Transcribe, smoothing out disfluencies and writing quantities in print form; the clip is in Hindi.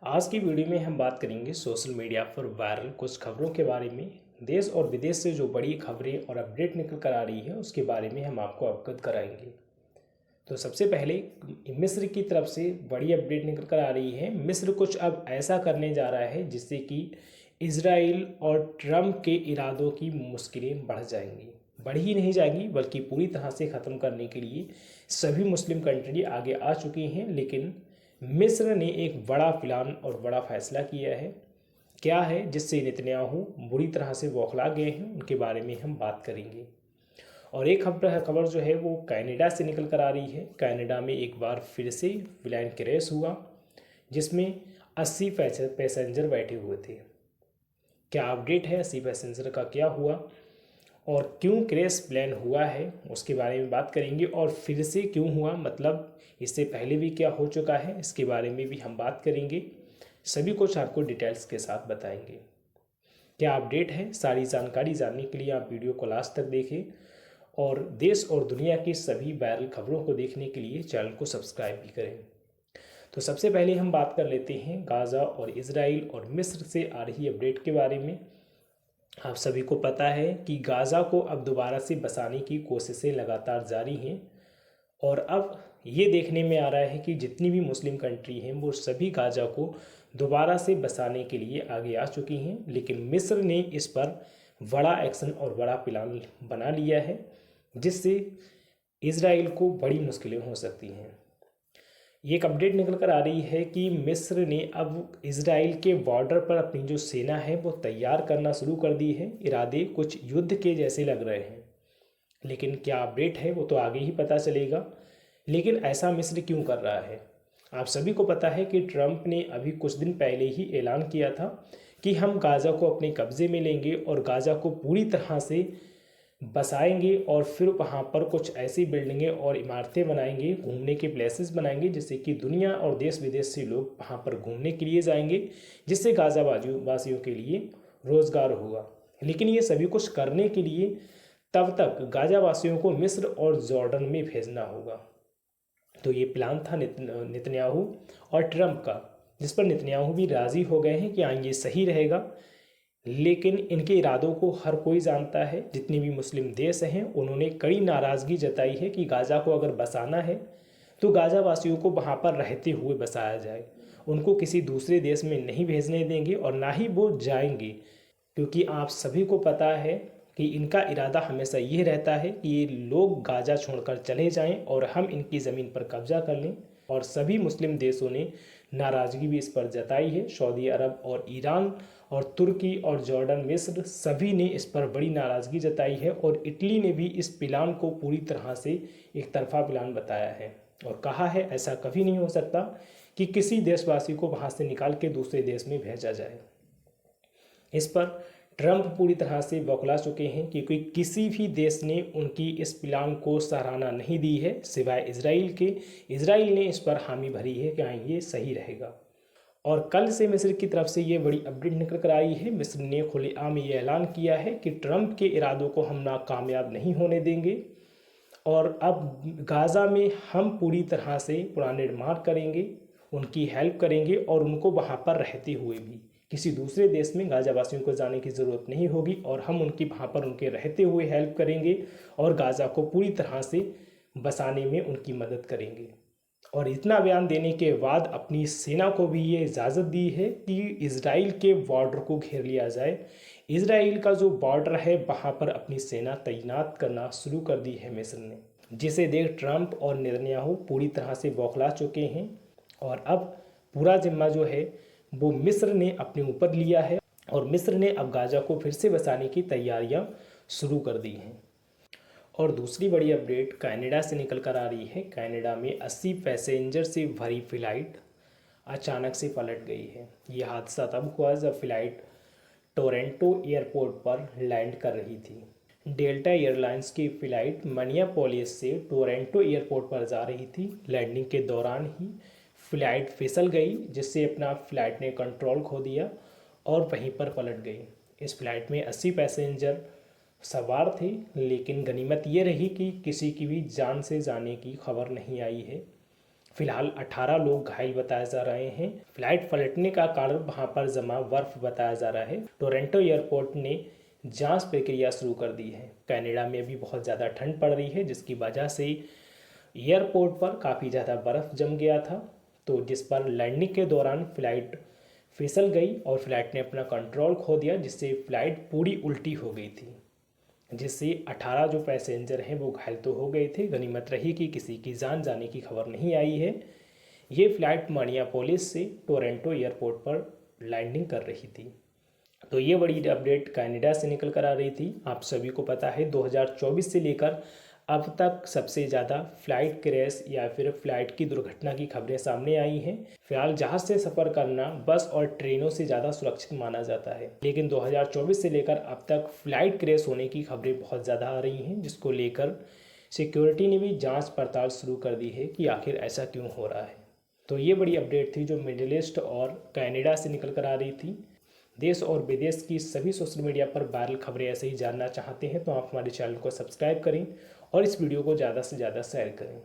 आज की वीडियो में हम बात करेंगे सोशल मीडिया पर वायरल कुछ खबरों के बारे में। देश और विदेश से जो बड़ी खबरें और अपडेट निकल कर आ रही है उसके बारे में हम आपको अवगत कराएंगे। तो सबसे पहले मिस्र की तरफ से बड़ी अपडेट निकल कर आ रही है। मिस्र कुछ अब ऐसा करने जा रहा है जिससे कि इजराइल और ट्रंप के इरादों की मुश्किलें बढ़ जाएंगी। बढ़ ही नहीं जाएंगी बल्कि पूरी तरह से ख़त्म करने के लिए सभी मुस्लिम कंट्री आगे आ चुकी हैं। लेकिन मिस्र ने एक बड़ा प्लान और बड़ा फैसला किया है। क्या है जिससे नेतन्याहू बुरी तरह से बौखला गए हैं, उनके बारे में हम बात करेंगे। और एक खबर जो है वो कनाडा से निकल कर आ रही है। कनाडा में एक बार फिर से प्लेन क्रैश हुआ जिसमें 80 पैसेंजर बैठे हुए थे। क्या अपडेट है 80 पैसेंजर का, क्या हुआ और क्यों क्रैश प्लान हुआ है उसके बारे में बात करेंगे। और फिर से क्यों हुआ, मतलब इससे पहले भी क्या हो चुका है, इसके बारे में भी हम बात करेंगे। सभी कुछ आपको डिटेल्स के साथ बताएंगे। क्या अपडेट है, सारी जानकारी जानने के लिए आप वीडियो को लास्ट तक देखें और देश और दुनिया की सभी वायरल खबरों को देखने के लिए चैनल को सब्सक्राइब भी करें। तो सबसे पहले हम बात कर लेते हैं गाज़ा और इजराइल और मिस्र से आ रही अपडेट के बारे में। आप सभी को पता है कि गाज़ा को अब दोबारा से बसाने की कोशिशें लगातार जारी हैं और अब ये देखने में आ रहा है कि जितनी भी मुस्लिम कंट्री हैं वो सभी गाज़ा को दोबारा से बसाने के लिए आगे आ चुकी हैं। लेकिन मिस्र ने इस पर बड़ा एक्शन और बड़ा प्लान बना लिया है जिससे इजराइल को बड़ी मुश्किलें हो सकती हैं। ये एक अपडेट निकल कर आ रही है कि मिस्र ने अब इजराइल के बॉर्डर पर अपनी जो सेना है वो तैयार करना शुरू कर दी है। इरादे कुछ युद्ध के जैसे लग रहे हैं, लेकिन क्या अपडेट है वो तो आगे ही पता चलेगा। लेकिन ऐसा मिस्र क्यों कर रहा है, आप सभी को पता है कि ट्रंप ने अभी कुछ दिन पहले ही ऐलान किया था कि हम गाज़ा को अपने कब्ज़े में लेंगे और गाज़ा को पूरी तरह से बसाएंगे और फिर वहाँ पर कुछ ऐसी बिल्डिंगें और इमारतें बनाएंगे, घूमने के प्लेसेस बनाएंगे जिससे कि दुनिया और देश विदेश से लोग वहाँ पर घूमने के लिए जाएंगे, जिससे गाज़ा वासियों के लिए रोज़गार होगा। लेकिन ये सभी कुछ करने के लिए तब तक गाज़ा वासियों को मिस्र और जॉर्डन में भेजना होगा। तो ये प्लान था नेतन्याहू और ट्रंप का, जिस पर नेतन्याहू भी राज़ी हो गए हैं कि हाँ ये सही रहेगा। लेकिन इनके इरादों को हर कोई जानता है। जितने भी मुस्लिम देश हैं उन्होंने कड़ी नाराज़गी जताई है कि गाज़ा को अगर बसाना है तो गाज़ा वासियों को वहाँ पर रहते हुए बसाया जाए, उनको किसी दूसरे देश में नहीं भेजने देंगे और ना ही वो जाएंगे। क्योंकि आप सभी को पता है कि इनका इरादा हमेशा ये रहता है कि ये लोग गाज़ा छोड़कर चले जाएं और हम इनकी ज़मीन पर कब्जा कर लें। और सभी मुस्लिम देशों ने नाराज़गी भी इस पर जताई है। सऊदी अरब और ईरान और तुर्की और जॉर्डन, मिस्र सभी ने इस पर बड़ी नाराज़गी जताई है और इटली ने भी इस प्लान को पूरी तरह से एक तरफा प्लान बताया है और कहा है ऐसा कभी नहीं हो सकता कि किसी देशवासी को वहाँ से निकाल के दूसरे देश में भेजा जाए। इस पर ट्रंप पूरी तरह से बौखला चुके हैं क्योंकि किसी भी देश ने उनकी इस प्लान को सराहना नहीं दी है सिवाय इजराइल के। इजराइल ने इस पर हामी भरी है कि हाँ ये सही रहेगा। और कल से मिस्र की तरफ से ये बड़ी अपडेट निकल कर आई है। मिस्र ने खुलेआम ये ऐलान किया है कि ट्रंप के इरादों को हम नाकामयाब नहीं होने देंगे और अब गाज़ा में हम पूरी तरह से पुनर्निर्माण करेंगे, उनकी हेल्प करेंगे और उनको वहाँ पर रहते हुए भी किसी दूसरे देश में गाज़ा वासियों को जाने की ज़रूरत नहीं होगी और हम उनकी वहाँ पर उनके रहते हुए हेल्प करेंगे और गाज़ा को पूरी तरह से बसाने में उनकी मदद करेंगे। और इतना बयान देने के बाद अपनी सेना को भी ये इजाज़त दी है कि इजराइल के बॉर्डर को घेर लिया जाए। इजराइल का जो बॉर्डर है वहाँ पर अपनी सेना तैनात करना शुरू कर दी है मिस्र ने, जिसे देख ट्रंप और नेतन्याहू पूरी तरह से बौखला चुके हैं। और अब पूरा जिम्मा जो है वो मिस्र ने अपने ऊपर लिया है और मिस्र ने अब गाज़ा को फिर से बसाने की तैयारियां शुरू कर दी हैं। और दूसरी बड़ी अपडेट कनाडा से निकल कर आ रही है। कनाडा में 80 पैसेंजर से भरी फ़्लाइट अचानक से पलट गई है। ये हादसा तब हुआ जब फ़्लाइट टोरंटो एयरपोर्ट पर लैंड कर रही थी। डेल्टा एयरलाइंस की फ़्लाइट मिनियापोलिस से टोरंटो एयरपोर्ट पर जा रही थी। लैंडिंग के दौरान ही फ़्लाइट फिसल गई जिससे अपना फ़्लाइट ने कंट्रोल खो दिया और वहीं पर पलट गई। इस फ़्लाइट में 80 पैसेंजर सवार थे, लेकिन गनीमत ये रही कि किसी की भी जान से जाने की खबर नहीं आई है। फिलहाल 18 लोग घायल बताए जा रहे हैं। फ्लाइट पलटने का कारण वहां पर जमा बर्फ बताया जा रहा है। टोरंटो एयरपोर्ट ने जांच प्रक्रिया शुरू कर दी है। कनाडा में भी बहुत ज़्यादा ठंड पड़ रही है, जिसकी वजह से एयरपोर्ट पर काफ़ी ज़्यादा बर्फ़ जम गया था, तो जिस पर लैंडिंग के दौरान फ़्लाइट फिसल गई और फ्लाइट ने अपना कंट्रोल खो दिया, जिससे फ़्लाइट पूरी उल्टी हो गई थी, जिससे 18 जो पैसेंजर हैं वो घायल तो हो गए थे। गनीमत रही कि किसी की जान जाने की खबर नहीं आई है। ये फ़्लाइट मिनियापोलिस से टोरंटो एयरपोर्ट पर लैंडिंग कर रही थी। तो ये बड़ी अपडेट कनाडा से निकल कर आ रही थी। आप सभी को पता है 2024 से लेकर अब तक सबसे ज़्यादा फ्लाइट क्रैश या फिर फ्लाइट की दुर्घटना की खबरें सामने आई हैं। फिलहाल जहाज़ से सफ़र करना बस और ट्रेनों से ज़्यादा सुरक्षित माना जाता है, लेकिन 2024 से लेकर अब तक फ्लाइट क्रैश होने की खबरें बहुत ज़्यादा आ रही हैं, जिसको लेकर सिक्योरिटी ने भी जांच पड़ताल शुरू कर दी है कि आखिर ऐसा क्यों हो रहा है। तो ये बड़ी अपडेट थी जो मिडिल ईस्ट और कनाडा से निकल कर आ रही थी। देश और विदेश की सभी सोशल मीडिया पर वायरल खबरें ऐसे ही जानना चाहते हैं तो आप हमारे चैनल को सब्सक्राइब करें और इस वीडियो को ज़्यादा से ज़्यादा शेयर करें।